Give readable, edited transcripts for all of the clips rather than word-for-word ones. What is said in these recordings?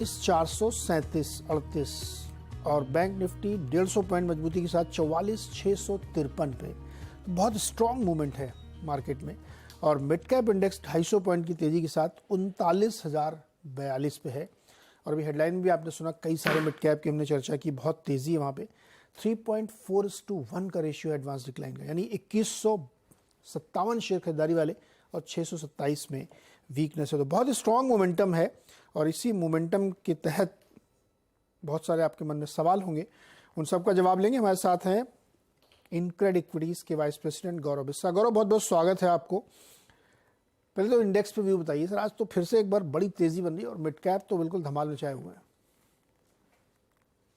44,437.38 और bank Nifty 150 point मजबूती के साथ 44,653 पे। बहुत स्ट्रॉन्ग मूवमेंट है मार्केट में। और मिड कैप इंडेक्स 250 पॉइंट की तेजी के साथ 39,042 पे है। और अभी हेडलाइन में भी आपने सुना, कई सारे मिड कैप की हमने चर्चा की, बहुत तेजी है वहाँ पे। 3.4:1 का रेशियो एडवांस डिक्लाइन का, यानी 2157 शेयर खरीदारी वाले और 627 में वीकनेस है। तो बहुत स्ट्रॉन्ग मोमेंटम है और इसी मोमेंटम के तहत बहुत सारे आपके मन में सवाल होंगे, उन सब का जवाब लेंगे। हमारे साथ हैं इनक्रेड इक्विटीज के वाइस प्रेसिडेंट गौरव बिस्सा। गौरव, बहुत बहुत स्वागत है आपको। पहले तो इंडेक्स पे व्यू बताइए सर। आज तो फिर से एक बार बड़ी तेजी बन रही है और मिड कैप तो बिल्कुल धमाल मचाए हुए हैं।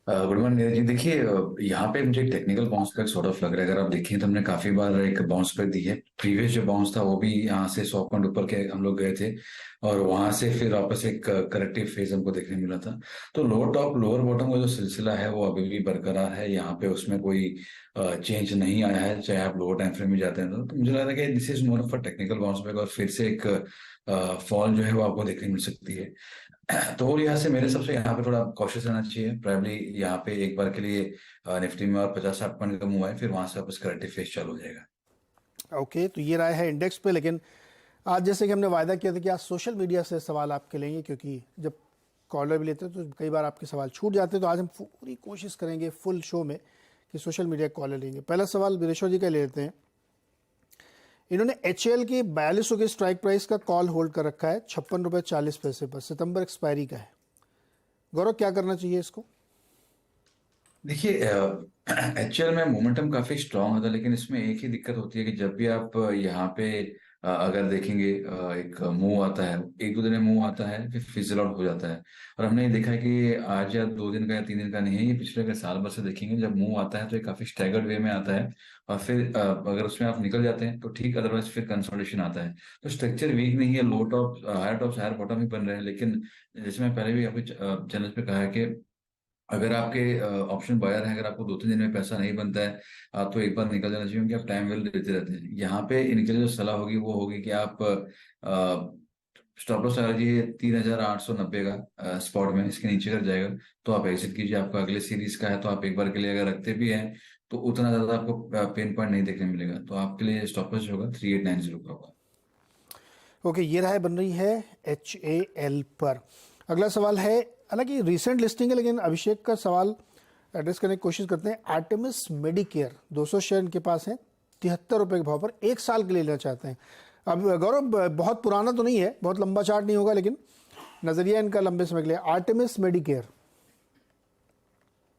Good morning Neeraj ji. देखिए, यहाँ पे मुझे technical bounce back sort of लग रहा है। अगर आप देखें तो हमने काफी बार एक बाउंस बैक दी है। प्रीवियस जो बाउंस था वो भी यहाँ से 100 पॉइंट ऊपर के हम लोग गए थे और वहां से फिर वापस एक करेक्टिव फेज हमको देखने मिला था। तो लोअर टॉप लोअर बॉटम का जो सिलसिला है वो अभी भी बरकरार है। यहाँ पे उसमें कोई चेंज नहीं आया है, चाहे आप लोअर टाइम फ्रेम में जाते हैं तो मुझे लग रहा है कि this is more of a technical bounce back और फिर से एक फॉल जो है वो आपको देखने मिल सकती है। तो वो लिहाज से मेरे हिसाब से यहाँ पे थोड़ा कॉशियस रहना चाहिए। प्राइमली यहाँ पे एक बार के लिए निफ्टी में और 50-60 पॉइंट का मूव है, फिर वहां से वापस करेक्टिव फेज चालू हो जाएगा। ओके, तो ये राय है इंडेक्स पे। लेकिन आज जैसे कि हमने वायदा किया था कि आज सोशल मीडिया से सवाल आपके लेंगे, क्योंकि जब कॉलर भी लेते हैं तो कई बार आपके सवाल छूट जाते हैं। तो आज हम पूरी कोशिश करेंगे फुल शो में कि सोशल मीडिया कॉलर लेंगे। पहला सवाल वीरेश्वर जी का ले लेते हैं। इन्होंने HAL की 4200 के स्ट्राइक प्राइस का कॉल होल्ड कर रखा है 56.40 रुपये पर। सितंबर एक्सपायरी का है। गौरव, क्या करना चाहिए इसको? देखिए, HL में मोमेंटम काफी स्ट्रांग होता है, लेकिन इसमें एक ही दिक्कत होती है कि जब भी आप यहाँ पे अगर देखेंगे, एक मूव आता है, एक दो दिन में मूव आता है, फिर फिजल आउट हो जाता है। और हमने ये देखा है कि आज या 2 दिन का या 3 दिन का नहीं है, ये पिछले अगर साल भर से देखेंगे, जब मूव आता है तो ये काफी स्टैगर्ड वे में आता है। और फिर अगर उसमें आप निकल जाते हैं तो ठीक, अदरवाइज फिर कंसोलिडेशन आता है। तो स्ट्रक्चर वीक नहीं है, लो टॉप हायर बॉटम ही बन रहे हैं। लेकिन जैसे मैं पहले भी आपके चैनल पे कहा है कि अगर आपके ऑप्शन बायर है, अगर आपको 2-3 दिन में पैसा नहीं बनता है, तो एक बार निकल जाना चाहिए, क्योंकि आप टाइम वेल देते रहते हैं। यहाँ पे इनके लिए जो सलाह होगी वो होगी कि आप स्टॉप लॉस लगा लीजिए 3,890 का स्पॉट में, इसके नीचे कर जाएगा तो आप एग्जिट कीजिए। आपका अगले सीरीज का है तो आप एक बार के लिए अगर रखते भी हैं तो उतना ज्यादा आपको पेन पॉइंट नहीं देखने मिलेगा। तो आपके लिए स्टॉप लॉस होगा 3890 का होगा। ओके, ये राय बन रही है HAL पर। अगला सवाल है, हालांकि रिसेंट लिस्टिंग है, लेकिन अभिषेक का सवाल एड्रेस करने की कोशिश करते हैं। आर्टेमिस मेडिकेयर 200 शेयर इनके पास है 73 रुपये के भाव पर, 1 साल के लिए लेना चाहते हैं। अब गौरव, बहुत पुराना तो नहीं है, बहुत लंबा चार्ट नहीं होगा, लेकिन नजरिया इनका लंबे समय के लिए। आर्टेमिस मेडिकेयर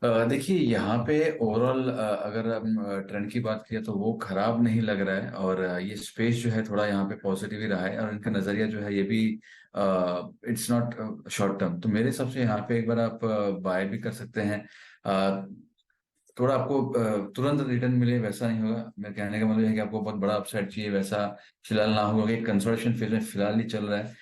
देखिए, यहाँ पे ओवरऑल अगर हम ट्रेंड की बात करें तो वो खराब नहीं लग रहा है। और ये स्पेस जो है थोड़ा यहाँ पे पॉजिटिव ही रहा है और इनका नजरिया जो है ये भी इट्स नॉट शॉर्ट टर्म। तो मेरे हिसाब से यहाँ पे एक बार आप बाय भी कर सकते हैं। थोड़ा आपको तुरंत रिटर्न मिले वैसा नहीं होगा। मेरे कहने का मतलब है कि आपको बहुत बड़ा अपसाइड चाहिए, वैसा फिलहाल ना होगा कि कंसोलिडेशन फेज में फिलहाल ही चल रहा है।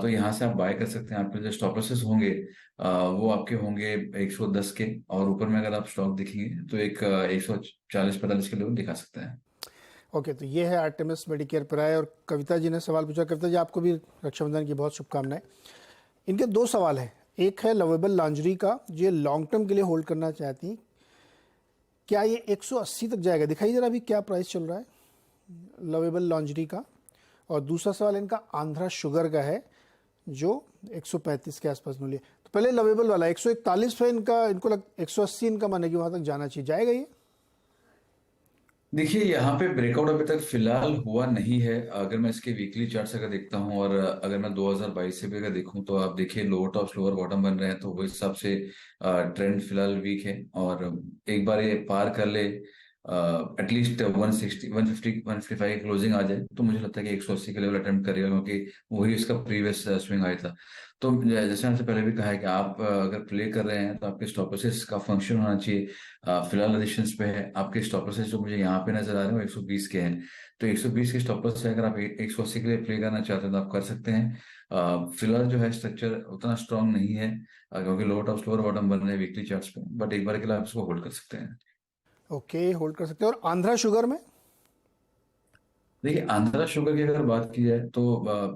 तो यहाँ से आप बाय कर सकते हैं। आपके जो स्टॉप लॉसेस होंगे वो आपके होंगे 110 के, और ऊपर में अगर आप स्टॉक दिखेंगे तो एक 140-45 के लेवल दिखा सकते हैं। ओके, तो ये है आर्टेमिस मेडिकेयर पर आए। और कविता जी ने सवाल पूछा। कविता जी, आपको भी रक्षाबंधन की बहुत शुभकामनाएं। इनके 2 सवाल हैं। एक है लवेबल लॉन्ड्री का, जो लॉन्ग टर्म के लिए होल्ड करना चाहती हैं, क्या ये 180 तक जाएगा? दिखाइए जरा अभी क्या प्राइस चल रहा है लवेबल लॉन्ड्री का। और दूसरा सवाल इनका आंध्रा शुगर का है, जो 135 के आसपास मूल्य। तो पहले लवेबल वाला 141 पे इनका, इनको 180 इनका माने कि वहां तक जाना चाहिए। जाएगा ये? देखिए, यहाँ पे ब्रेकआउट अभी तक फिलहाल हुआ नहीं है। अगर मैं इसके वीकली चार्ट्स अगर देखता हूँ और अगर मैं 2022 से भी अगर देखूँ तो आप देखिए लोअर टॉप लोअर बॉटम बन रहे हैं, तो वो हिसाब से ट्रेंड फिलहाल वीक है। और एक बार ये पार कर ले, एटलीस्ट 160 150 155 क्लोजिंग आ जाए, तो मुझे लगता है कि 180 के लेवल अटेम्प्ट करेगा, क्योंकि वही इसका प्रीवियस स्विंग आया था। तो जैसे मैंने पहले भी कहा है कि आप अगर प्ले कर रहे हैं तो आपके स्टॉप लॉसेस का फंक्शन होना चाहिए। फिलहाल रजिस्टेंस पे है आपके स्टॉप लॉसेस, जो मुझे यहाँ पे नजर आ रहे हैं वो 120 के हैं। तो 120 के स्टॉप लॉस से अगर आप 180 के लिए प्ले करना चाहते हैं तो आप कर सकते हैं। फिलहाल जो है स्ट्रक्चर उतना स्ट्रांग नहीं है, क्योंकि लोअर टॉप लोअर बॉटम बन रहे हैं वीकली चार्ट्स पे। बट एक बार के लिए आप इसको होल्ड कर सकते हैं। ओके, होल्ड कर सकते हैं। और आंध्रा शुगर में देखिए, आंध्रा शुगर की अगर बात की जाए तो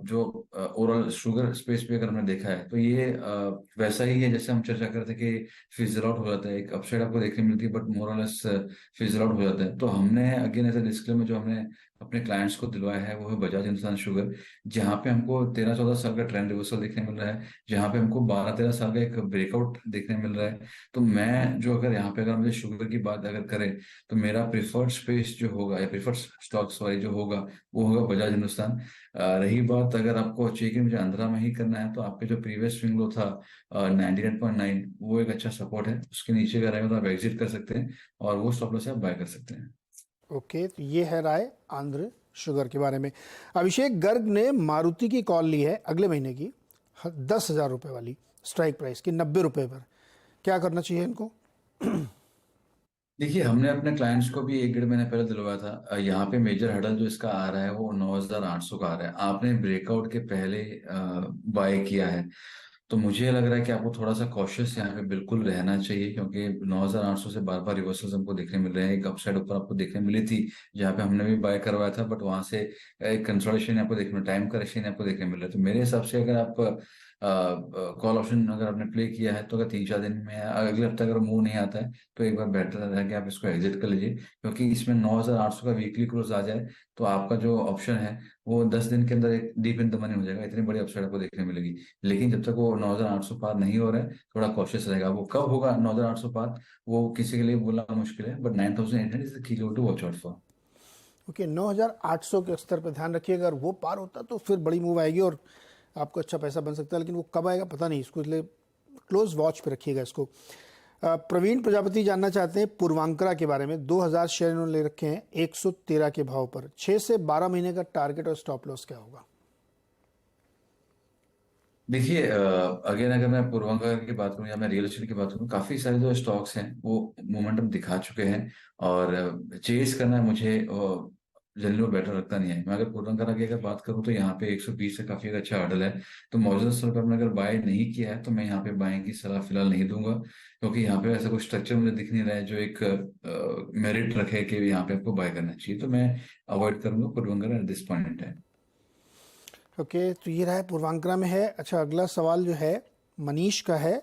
जो ओवरऑल शुगर स्पेस पे अगर हमने देखा है तो ये वैसा ही है जैसे हम चर्चा करते थे कि फिजल आउट हो जाता है, एक अपसाइड आपको देखने मिलती है, बट मोर और लेस फिजल आउट हो जाता है। तो हमने अगेन एज ए डिस्क्लेमर जो हमने अपने क्लाइंट्स को दिलवाया है वो है बजाज हिंदुस्तान शुगर, जहाँ पे हमको 13-14 साल का ट्रेंड रिवर्सल देखने मिल रहा है, जहाँ पे हमको 12-13 साल का एक ब्रेकआउट देखने मिल रहा है। तो मैं जो अगर यहाँ पे अगर मुझे शुगर की बात अगर करें तो मेरा प्रिफर्ड स्पेस जो होगा या प्रिफर्ड स्टॉक सॉरी जो होगा वो होगा बजाज हिंदुस्तान। रही बात अगर आपको चाहिए कि मुझे आंध्रा में ही करना है तो आपके जो प्रीवियस स्विंग लो था 99.9 वो एक अच्छा सपोर्ट है, उसके नीचे अगर आएगा तो आप एग्जिट कर सकते हैं और वो स्टॉप लॉस से आप बाय कर सकते हैं। ओके, तो ये है राय आंध्र शुगर के बारे में। अभिषेक गर्ग ने मारुति की कॉल ली है अगले महीने की 10,000 रुपये वाली स्ट्राइक प्राइस की 90 रुपये पर। क्या करना चाहिए इनको? देखिए, हमने अपने क्लाइंट्स को भी 1-1.5 महीने पहले दिलवाया था। यहाँ पे मेजर हर्डल जो इसका आ रहा है वो 9,800 का आ रहा है। आपने ब्रेकआउट के पहले बाय किया है तो मुझे लग रहा है कि आपको थोड़ा सा कॉशियस यहाँ पे बिल्कुल रहना चाहिए, क्योंकि 9,800 से बार बार रिवर्सल्स हमको देखने मिल रहे हैं। एक अपसाइड ऊपर आपको देखने मिली थी जहाँ पे हमने भी बाय करवाया था, बट वहां से एक कंसोलिडेशन आपको देखने, टाइम करेक्शन आपको देखने मिल रहा है। तो मेरे हिसाब से अगर आप कॉल ऑप्शन अगर आपने प्ले किया है तो अगर 3-4 दिन में अगले हफ्ते अगर मूव नहीं आता है तो एक बार बेटर है कि आप इसको एग्जिट कर लीजिए, क्योंकि इसमें 9,800 का वीकली क्लोज आ जाए तो आपका जो ऑप्शन है वो 10 दिन के अंदर एक डीप इन द मनी हो जाएगा, इतनी बड़ी अपसाइड आपको देखने मिलेगी। लेकिन जब तक वो 9,800 पार नहीं हो रहा है थोड़ा कॉशियस रहेगा। वो कब होगा 9,800 पार वो किसी के लिए बोलना मुश्किल है, but 9,800 is the key to watch out for. Okay, 9,800 के स्तर पर ध्यान रखिए। अगर वो पार होता तो फिर बड़ी मूव आएगी और आपको अच्छा पैसा बन सकता है, लेकिन वो कब आएगा पता नहीं, इसको इसलिए क्लोज वॉच पे रखिएगा इसको। प्रवीण प्रजापति जानना चाहते हैं पूर्वांकरा के बारे में। 2,000 शेयर इन्होंने ले रखे हैं 113 के भाव पर। 6 से 12 महीने का टारगेट और स्टॉप लॉस क्या होगा? देखिए, अगेन अगर मैं पूर्वांकर की बात करूं या मैं रियल एस्टेट की बात करूं, काफी सारे जो स्टॉक्स हैं वो मोमेंटम दिखा चुके हैं और चेस करना मुझे जनरली वो बेटर लगता नहीं है। मैं अगर पूर्वांकर की अगर बात करूं तो यहाँ पे 120 से काफी अच्छा हर्डल है। तो मौजूदा स्तर पर मैंने अगर बाय नहीं किया है तो मैं यहाँ पे बाइंग की सलाह फिलहाल नहीं दूंगा, क्योंकि यहाँ पे ऐसा कोई स्ट्रक्चर मुझे दिख नहीं रहा है जो एक मेरिट रखे कि यहाँ पे आपको बाय करना चाहिए। तो मैं अवॉइड करूंगा Puravankara at this point in time. Okay, तो ये रहा है पूर्वांकरा में है। अच्छा, अगला सवाल जो है मनीष का है।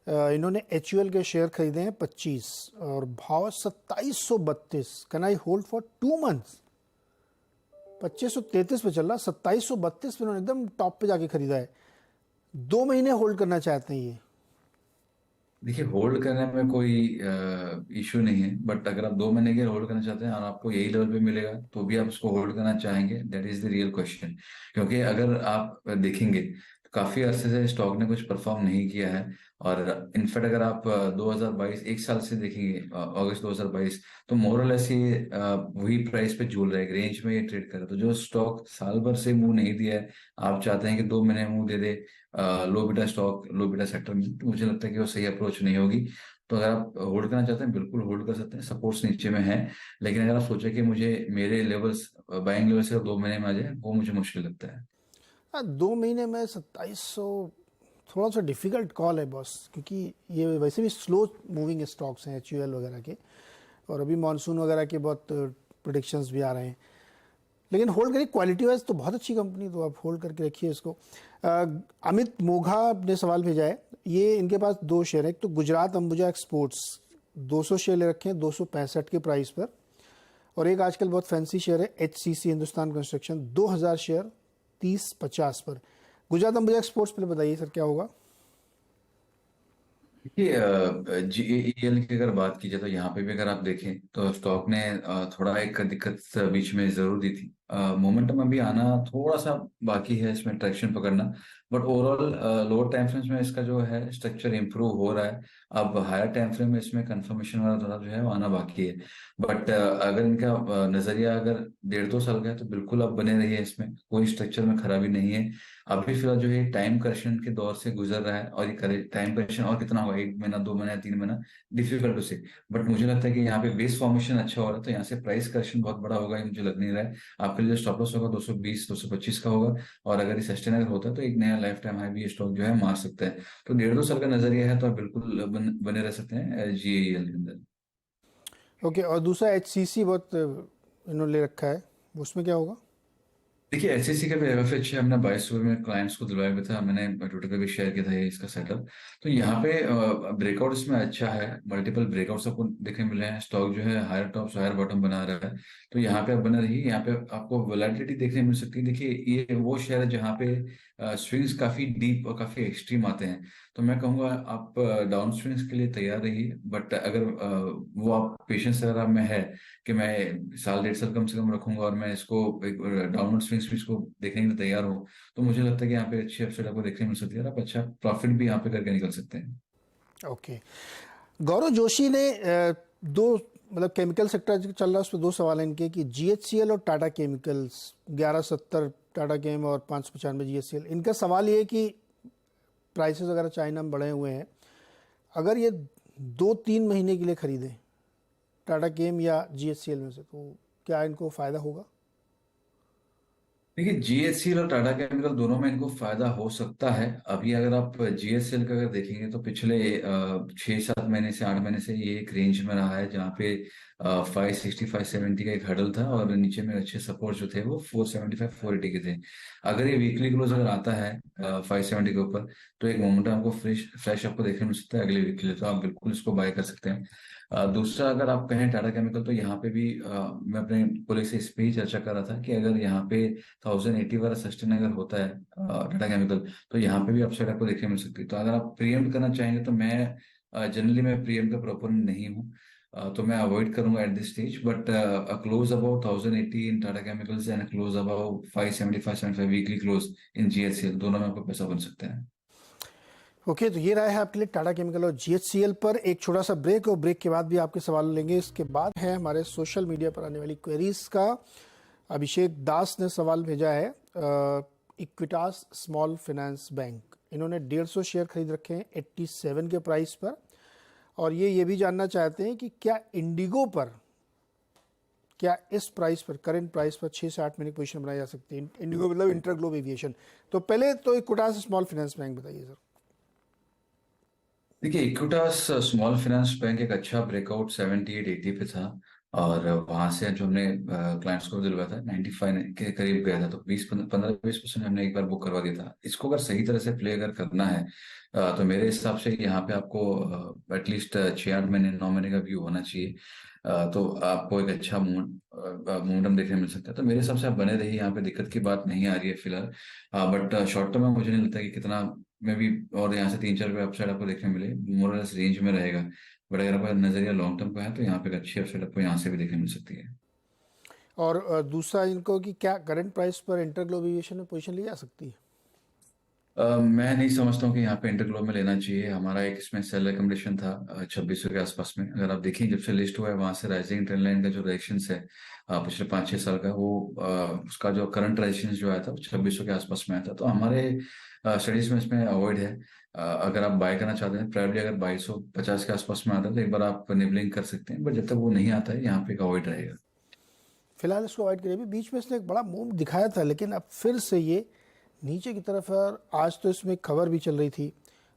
इन्होंने HUL के शेयर खरीदे हैं 25 और भाव 2732। Can I hold for 2 months? 2533 पे चल रहा, 2732 पे इन्होंने एकदम टॉप पे जाके खरीदा है। 2 महीने होल्ड करना चाहते हैं ये। देखिए, होल्ड करने में कोई इशू नहीं है, बट अगर आप 2 महीने के होल्ड करना चाहते हैं और आपको यही लेवल पे मिलेगा तो भी आप उसको होल्ड करना चाहेंगे, that is the real question. क्योंकि अगर आप देखेंगे तो काफी अरसे से स्टॉक ने कुछ परफॉर्म नहीं किया है। और इनफैक्ट अगर आप 2022 एक साल से देखेंगे, अगस्त 2022, तो मोरलेस ये वही प्राइस पे झूल रहा है, रेंज में ये ट्रेड कर रहा है। तो जो स्टॉक साल भर से मुंह नहीं दिया है, आप चाहते हैं कि 2 महीने मुंह दे दे low beta stock, low beta sector में, तो मुझे लगता है कि वो सही अप्रोच नहीं होगी। तो अगर आप होल्ड करना चाहते हैं बिल्कुल होल्ड कर सकते हैं, सपोर्ट्स नीचे में है। लेकिन अगर आप सोचे कि मुझे मेरे लेवल्स बाइंग लेवल से 2 महीने में आ जाए, वो मुझे मुश्किल लगता है। हाँ, 2 महीने में 2700 थोड़ा सा डिफिकल्ट कॉल है बॉस, क्योंकि ये वैसे भी स्लो मूविंग स्टॉक्स हैं HUL वगैरह के, और अभी मानसून वगैरह के बहुत प्रोडिक्शंस भी आ रहे हैं। लेकिन होल्ड करिए, क्वालिटी वाइज तो बहुत अच्छी कंपनी, तो आप होल्ड करके रखिए इसको। अमित मोघा ने सवाल भेजा है। ये इनके पास 2 शेयर है। एक तो गुजरात अंबुजा एक्सपोर्ट्स 200 शेयर ले रखे हैं 265 के प्राइस पर, और एक आजकल बहुत फैंसी शेयर है HCC हिंदुस्तान कंस्ट्रक्शन 2,000 शेयर 30-50 पर। गुजरात अंबुजा एक्सपोर्ट्स पहले बताइए सर क्या होगा? देखिए, GAEL की अगर बात की जाए तो यहाँ पे भी अगर आप देखें तो स्टॉक ने थोड़ा एक दिक्कत बीच में जरूर दी थी। मोमेंटम अभी आना थोड़ा सा बाकी है, इसमें ट्रैक्शन पकड़ना, but overall lower time frames में इसका जो है स्ट्रक्चर इंप्रूव हो रहा है। अब हायर टाइम फ्रेम में इसमें कंफर्मेशन वाला थोड़ा जो है वो आना बाकी है। बट अगर इनका नजरिया अगर 1.5-2 साल का है तो बिल्कुल आप बने रहिए, इसमें कोई स्ट्रक्चर में खराबी नहीं है। अभी फिलहाल जो है टाइम करेक्शन के दौर से गुजर रहा है, और ये टाइम करेक्शन और कितना होगा, 1 महीना 2 महीना 3 महीना, डिफिकल्ट टू से। बट मुझे लगता है कि यहाँ पे बेस फॉर्मेशन अच्छा हो रहा है, तो यहाँ से प्राइस करेक्शन बहुत बड़ा होगा, ये मुझे लग नहीं रहा है। आपके लिए जो स्टॉप लॉस होगा 220-225 का होगा, और अगर ये सस्टेन अगर होता है तो एक नया लाइफ टाइम हाई भी ये स्टॉक जो है मार सकता है। तो 1.5-2 साल का नजरिया है तो आप बिल्कुल बने रह सकते हैं GAEL के अंदर। ओके, और दूसरा HCC बहुत इन्होंने ले रखा है, उसमें क्या होगा? देखिए एचएससी का भी एफएच हमने 22 में क्लाइंट्स को दिलवाया भी था, मैंने ट्विटर पे भी शेयर किया था ये इसका सेटअप। तो यहाँ पे ब्रेकआउट इसमें अच्छा है, मल्टीपल ब्रेकआउट्स आपको देखने मिले हैं, स्टॉक जो है हायर टॉप हायर बॉटम बना रहा है। तो यहाँ पे आप बना रही, यहाँ पे आपको वोलेटिलिटी देखने मिल सकती है। देखिए ये वो शेयर है जहाँ पे स्विंग्स काफी डीप और काफी एक्सट्रीम आते हैं। तो मैं कहूंगा आप डाउन स्विंग्स के लिए तैयार रहिए, बट अगर वो आप पेशेंस अगर आप में है कि मैं साल 1.5 साल कम से कम रखूंगा और मैं इसको एक डाउनवर्ड स्विंग्स भी इसको देखने के लिए तैयार हूँ, तो मुझे लगता है कि यहाँ पे अच्छी अपसाइड आपको देखने मिल सकती है और आप अच्छा प्रॉफिट भी यहाँ पे करके निकल सकते हैं। ओके। गौरव जोशी ने दो, मतलब केमिकल सेक्टर जो चल रहा है उस पर दो सवाल हैं इनके कि जीएचसीएल और टाटा केमिकल्स, 1170 टाटा केम और 595 जीएचसीएल, इनका सवाल ये है कि प्राइसेस वगैरह चाइना में बढ़े हुए हैं, अगर ये 2-3 महीने के लिए खरीदें टाटा केम या जीएचसीएल में से, तो क्या इनको फ़ायदा होगा? देखिए जीएचसीएल और टाटा केमिकल दोनों में इनको फायदा हो सकता है। अभी अगर आप जीएचसीएल का अगर देखेंगे तो पिछले 6-7 महीने से 8 महीने से ये एक रेंज में रहा है जहाँ पे 560-570 का एक हडल था और नीचे में अच्छे सपोर्ट जो थे वो 475-480 के थे। अगर ये वीकली क्लोज अगर आता है 570 के ऊपर, तो एक मोमेंटम आपको फ्रेश फ्रेश आपको देखने मिल सकता है अगले वीक के लिए, तो आप बिल्कुल इसको बाय कर सकते हैं। दूसरा अगर आप कहें टाटा केमिकल, तो यहाँ पे भी मैं अपने कोलेग से इस पे ही चर्चा कर रहा था कि अगर यहाँ पे 1080 वाला सस्टेन अगर होता है टाटा केमिकल, तो यहाँ पे भी अपसाइड आपको देखने मिल सकती है। तो अगर आप प्रीएम्प्ट करना चाहेंगे तो मैं जनरली मैं प्रीएम्प्ट का प्रोपोनेंट नहीं हूँ, तो मैं अवॉइड करूंगा at this stage, but close about 1080 in Tata chemicals and close about 570-575 weekly close in GHCL, दोनों में आपको पैसा बन सकता है। ओके, तो ये रहा है आपके लिए टाटा केमिकल और जीएचसीएल पर। एक छोटा सा ब्रेक, और ब्रेक के बाद भी आपके सवाल लेंगे। इसके बाद है हमारे सोशल मीडिया पर आने वाली क्वेरीज का। अभिषेक दास ने सवाल भेजा है, इक्विटास स्मॉल फाइनेंस बैंक, इन्होंने 150 शेयर खरीद रखे हैं 87 के प्राइस पर, और ये भी जानना चाहते हैं कि क्या इंडिगो पर, क्या इस प्राइस पर, करंट प्राइस पर 6 से 8 महीने की पोजीशन बनाई जा सकती है? इंडिगो मतलब इंटरग्लोब एविएशन। तो पहले तो इक्विटास स्मॉल फाइनेंस बैंक बताइए सर। देखिए इक्विटास स्मॉल फाइनेंस बैंक एक अच्छा ब्रेकआउट 78-80 पे था, और वहां से जो हमने क्लाइंट्स को दिलवाया था 95 के करीब गया था, तो 15-20% हमने एक बार बुक करवा दिया था। इसको अगर सही तरह से प्ले अगर करना है तो मेरे हिसाब से यहाँ पे आपको एटलीस्ट 6-8 महीने 9 महीने का व्यू होना चाहिए। तो आपको एक अच्छा मोमेंटम देखने मिल सकता है। तो मेरे हिसाब से आप बने रहिए, यहाँ पे दिक्कत की बात नहीं आ रही है फिलहाल। बट शॉर्ट टर्म में मुझे नहीं लगता कि कितना में भी, और यहाँ से 3-4 रुपये अपसाइड आपको देखने मिले, मोरलेस रेंज में रहेगा। बट अगर आपका नजरिया लॉन्ग टर्म का है तो यहाँ पे एक अच्छी अपसाइड आपको यहाँ से भी देखने मिल सकती है। और दूसरा इनको कि क्या करंट प्राइस पर इंटरग्लोब एविएशन में पोजीशन ली जा सकती है? मैं नहीं समझता हूँ कि यहाँ पे इंटरग्लोब में लेना चाहिए। हमारा एक इसमें सेल रिकमेंडेशन था 2600 के आसपास में। अगर आप देखें जब से लिस्ट हुआ है वहां से राइजिंग ट्रेंड लाइन का जो डायरेक्शन है पिछले 5-6 साल का, वो उसका जो करंट डायरेक्शन जो आया था वो 2600 के आसपास में आया था। तो हमारे स्टडीज में इसमें अवॉइड है। अगर आप बाय करना चाहते हैं प्राइमली, अगर 2250 के आसपास में आता है तो एक बार आप निबलिंग कर सकते हैं, बट जब तक वो नहीं आता है यहाँ पे एक अवॉइड रहेगा। फिलहाल इसको अवॉइड करिए। अभी बीच में इसने एक बड़ा मूव दिखाया था, लेकिन अब फिर से ये नीचे की तरफ है, और आज तो इसमें एक खबर भी चल रही थी,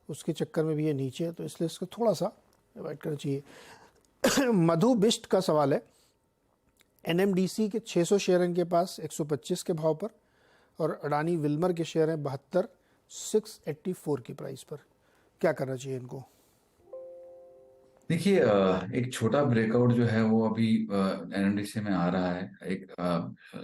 उसके चक्कर में भी ये नीचे है, तो इसलिए इसको थोड़ा सा अवॉइड करना चाहिए। मधु बिष्ट का सवाल है, एनएमडीसी के 600 शेयर हैं इनके पास 125 के भाव पर, और अडानी विल्मर के शेयर हैं 72 684 की प्राइस पर, क्या करना चाहिए इनको? देखिए एक छोटा ब्रेकआउट जो है वो अभी एनएमडीसी में आ रहा है। एक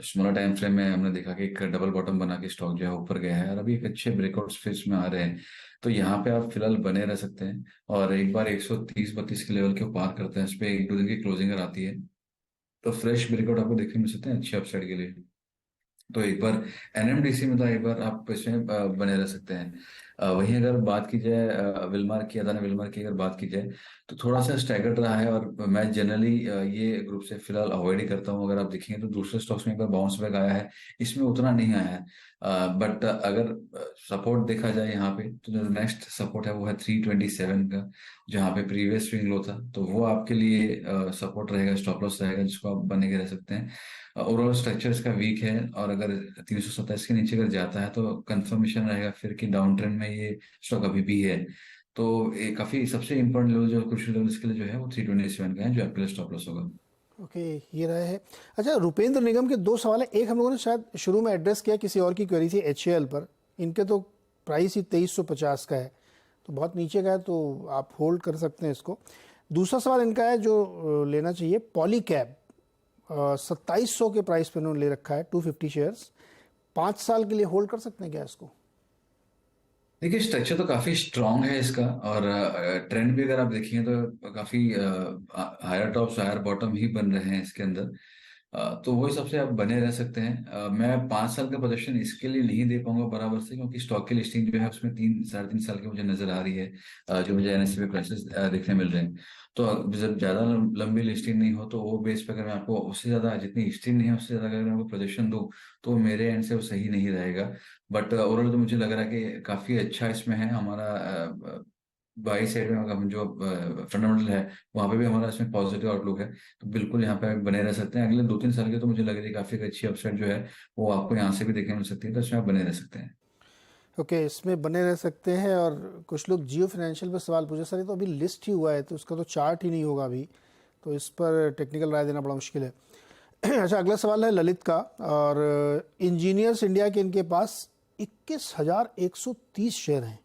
स्मॉलर टाइम फ्रेम में हमने देखा कि एक डबल बॉटम बना के स्टॉक जो है ऊपर गया है, और अभी एक अच्छे ब्रेकआउट फेज में आ रहे हैं। तो यहाँ पे आप फिलहाल बने रह सकते हैं, और एक बार 130-32 के लेवल के पार करते हैं, इस पे 1-2 दिन की क्लोजिंग अगर आती है तो फ्रेश ब्रेकआउट आपको देखने मिल सकते हैं अच्छे अपसाइड के लिए। तो एक बार एनएमडीसी में तो एक बार आप इसमें बने रह सकते हैं। वहीं अगर बात की जाए विलमार की, अदानी विलमार की अगर बात की जाए, तो थोड़ा सा स्टैगर्ड रहा है, और मैं जनरली ये ग्रुप से फिलहाल अवॉइड ही करता हूँ। अगर आप देखेंगे तो दूसरे स्टॉक्स में एक बार बाउंस बैक आया है, इसमें उतना नहीं आया है। बट अगर सपोर्ट देखा जाए यहाँ पे, तो जो नेक्स्ट सपोर्ट है वो है 327 का, जहाँ पे प्रीवियस स्विंग लो था, तो वो आपके लिए सपोर्ट रहेगा, स्टॉप लॉस रहेगा, जिसको आप बने के रह सकते हैं। ओवरऑल स्ट्रक्चर इसका वीक है, और अगर 327 के नीचे अगर जाता है तो कंफर्मेशन रहेगा फिर कि डाउन ट्रेंड में ये स्टॉक अभी भी है। तो ये काफी सबसे इंपॉर्टेंट लेवल जो क्रूशियल लेवल इसके लिए जो है वो 327 का है, जो आपके लिए स्टॉप लॉस होगा। ओके, ये रहे हैं। अच्छा, रुपेंद्र निगम के दो सवाल है। एक हम लोगों ने शायद शुरू में एड्रेस किया, किसी और की क्वेरी थी HAL पर। इनके तो प्राइस ही 2350 का है, तो बहुत नीचे का है, तो आप होल्ड कर सकते हैं इसको। दूसरा सवाल इनका है जो लेना चाहिए, पॉलीकैब 2700 के प्राइस पे उन्होंने ले रखा है, 250 शेयर्स, 5 साल के लिए होल्ड कर सकते हैं क्या इसको? देखिए स्ट्रक्चर तो काफी स्ट्रांग है इसका, और ट्रेंड भी अगर आप देखेंगे तो काफी हायर टॉप्स हायर बॉटम ही बन रहे हैं इसके अंदर। तो वो हिसाब से आप बने रह सकते हैं। मैं 5 साल का प्रोजेक्शन इसके लिए नहीं दे पाऊंगा बराबर से, क्योंकि स्टॉक की लिस्टिंग जो है उसमें 3 साढ़े 3 साल की मुझे नजर आ रही है, जो मुझे NSE पे प्राइसेस देखने मिल रहे हैं। तो जब ज्यादा लंबी लिस्टिंग नहीं हो तो वो बेस पे अगर मैं आपको उससे ज्यादा, जितनी हिस्ट्री नहीं है उससे ज्यादा अगर मैं आपको प्रोजेक्शन दूं तो मेरे एंड से वो सही नहीं रहेगा। बट ओवरऑल तो मुझे लग रहा है कि काफी अच्छा इसमें है हमारा। बाई साइड में हम जो फंडामेंटल है वहाँ पे भी हमारा इसमें पॉजिटिव आउटलुक है। तो बिल्कुल यहाँ पे बने रह सकते हैं अगले 2-3 साल के। तो मुझे लग रही है काफी एक अच्छी अपसाइड जो है वो आपको यहाँ से भी देखने मिल सकती है, तो इसमें आप बने रह सकते हैं। ओके, इसमें बने रह सकते हैं। और कुछ लोग जियो फाइनेंशियल पर सवाल पूछे, सर ये तो अभी लिस्ट ही हुआ है, तो उसका तो चार्ट ही नहीं होगा अभी, तो इस पर टेक्निकल राय देना बड़ा मुश्किल है। अच्छा, अगला सवाल है ललित का, और इंजीनियर्स इंडिया के इनके पास 21,130 शेयर हैं,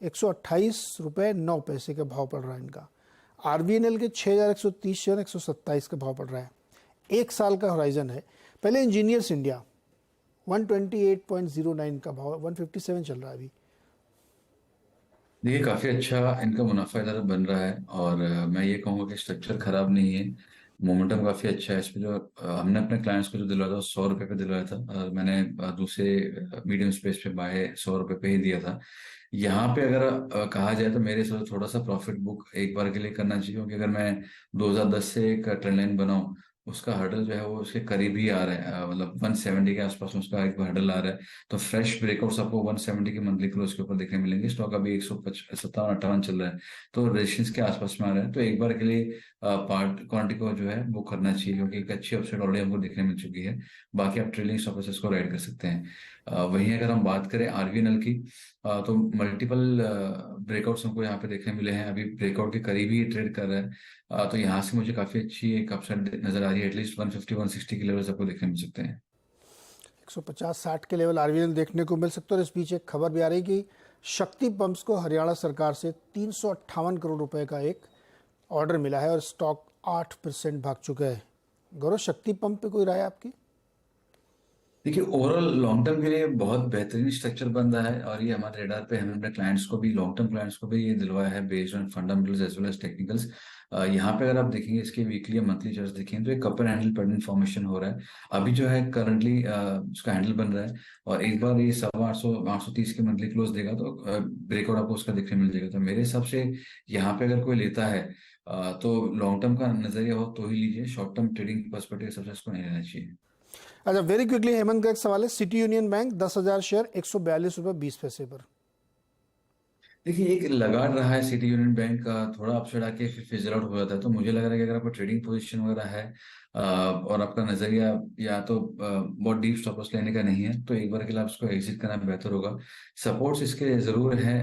128 रुपये 9 पैसे का भाव पड़ रहा है इनका। RVNL के 6,130 शेयर, 127 का भाव पड़ रहा है। 1 साल का होराइजन है। पहले इंजीनियर्स इंडिया 128.09 का भाव, 157 चल रहा है अभी। देखिए काफी अच्छा इनका मुनाफा इधर बन रहा है, और मैं ये कहूँगा कि स्ट्रक्चर खराब नहीं है, मोमेंटम काफी अच्छा है इसमें। जो हमने अपने क्लाइंट्स को जो दिलवाया था वो 100 रुपये पे दिलवाया था, और मैंने दूसरे मीडियम स्पेस पे बाय 100 रुपये पे ही दिया था। यहाँ पे अगर कहा जाए तो मेरे हिसाब से थोड़ा सा प्रॉफिट बुक एक बार के लिए करना चाहिए, क्योंकि अगर मैं 2010 से एक ट्रेंड लाइन बनाऊं, उसका हर्डल जो है वो उसके करीब ही आ रहा है, मतलब 170 के आसपास उसका एक हर्डल आ रहा है। तो फ्रेश ब्रेकआउट्स आपको 170 के मंथली क्लोज के ऊपर देखने मिलेंगे। स्टॉक अभी 157-58 चल रहा है, तो रेजिस्टेंस के आसपास में आ रहा है। तो एक बार के लिए पार्ट क्वांटिटी को जो है वो करना चाहिए, क्योंकि एक अच्छी अपसाइड ऑलरेडी हमको देखने मिल चुकी है। बाकी आप ट्रेलिंग स्टॉप को राइड कर सकते हैं। वहीं अगर हम बात करें RVNL की, तो मल्टीपल ब्रेकआउट्स हमको यहाँ पे देखने मिले हैं। अभी ब्रेकआउट के करीब ही ट्रेड कर रहा है। तो यहाँ से मुझे काफी अच्छी एक अपसाइड नजर आ रही है। एटलीस्ट 150-160 के लेवल्स आपको देखने मिल सकते हैं। 150-60 के लेवल RVNL देखने को मिल सकते हैं। और इस बीच एक खबर भी आ रही कि शक्ति पंप्स को हरियाणा सरकार से 358 करोड़ रुपए का एक ऑर्डर मिला है, और स्टॉक 8% भाग चुका है। गौरव, शक्ति पंप पे कोई राय आपकी? देखिए ओवरऑल लॉन्ग टर्म के लिए बहुत बेहतरीन स्ट्रक्चर बन रहा है, और ये हमारे रेडार पे हमने अपने क्लाइंट्स को भी, लॉन्ग टर्म क्लाइंट्स को भी ये दिलवाया है based on fundamentals as well as technicals. यहाँ पे अगर आप देखेंगे इसके वीकली या मंथली चार्ट देखेंगे तो एक कपर हैंडल पैटर्न फॉर्मेशन हो रहा है। अभी जो है करंटली उसका हैंडल बन रहा है, और एक बार ये 830 के मंथली क्लोज देगा तो ब्रेकआउट आपको उसका देखने मिल जाएगा। तो मेरे हिसाब से यहाँ पे अगर कोई लेता है तो लॉन्ग टर्म का नजरिया हो तो ही लीजिए, शॉर्ट टर्म ट्रेडिंग पर्सपेक्टिव सबसे इसको नहीं लेना चाहिए। अच्छा, वेरी क्विकली हेमंत का एक सवाल है, सिटी यूनियन बैंक 10,000 शेयर, 142 रुपये 20 पैसे पर। देखिए एक लगाड़ रहा है सिटी यूनियन बैंक का, थोड़ा अपसाइड आके फिर फिजल आउट हो जाता है। तो मुझे लग रहा है कि अगर आपको ट्रेडिंग पोजीशन वगैरह है और आपका नजरिया या तो बहुत डीप स्टॉप लॉस लेने का नहीं है, तो एक बार के लिए आप इसको एग्जिट करना बेहतर होगा। सपोर्ट्स इसके जरूर है,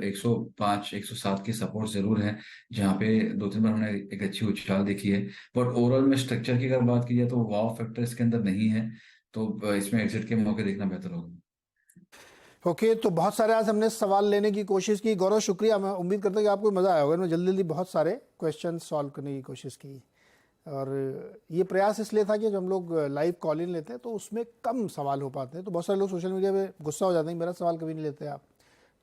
105-107 की सपोर्ट जरूर है, जहाँ पे 2-3 बार हमने एक अच्छी उछाल देखी है। बट ओवरऑल में स्ट्रक्चर की अगर बात की जाए तो वाव फैक्टर इसके अंदर नहीं है, तो इसमें एग्जिट के मौके देखना बेहतर होगा। ओके, तो बहुत सारे आज हमने सवाल लेने की कोशिश की। गौरव, शुक्रिया। मैं उम्मीद करता हूँ कि आपको मज़ा आया होगा। मैं जल्दी जल्दी बहुत सारे क्वेश्चन सॉल्व करने की कोशिश की, और ये प्रयास इसलिए था कि जब हम लोग लाइव कॉल इन लेते हैं तो उसमें कम सवाल हो पाते हैं। तो बहुत सारे लोग सोशल मीडिया पे गुस्सा हो जाते हैं, मेरा सवाल कभी नहीं लेते आप।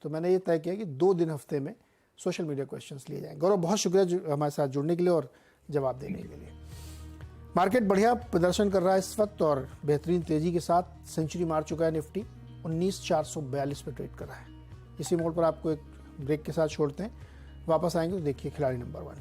तो मैंने ये तय किया कि 2 दिन हफ्ते में सोशल मीडिया क्वेश्चंस लिए जाएँ। गौरव, बहुत शुक्रिया हमारे साथ जुड़ने के लिए और जवाब देने के लिए। मार्केट बढ़िया प्रदर्शन कर रहा है इस वक्त, और बेहतरीन तेज़ी के साथ सेंचुरी मार चुका है निफ्टी, 19,442 पे ट्रेड कर रहा है। इसी मोड पर आपको एक ब्रेक के साथ छोड़ते हैं, वापस आएंगे तो देखिए खिलाड़ी नंबर 1।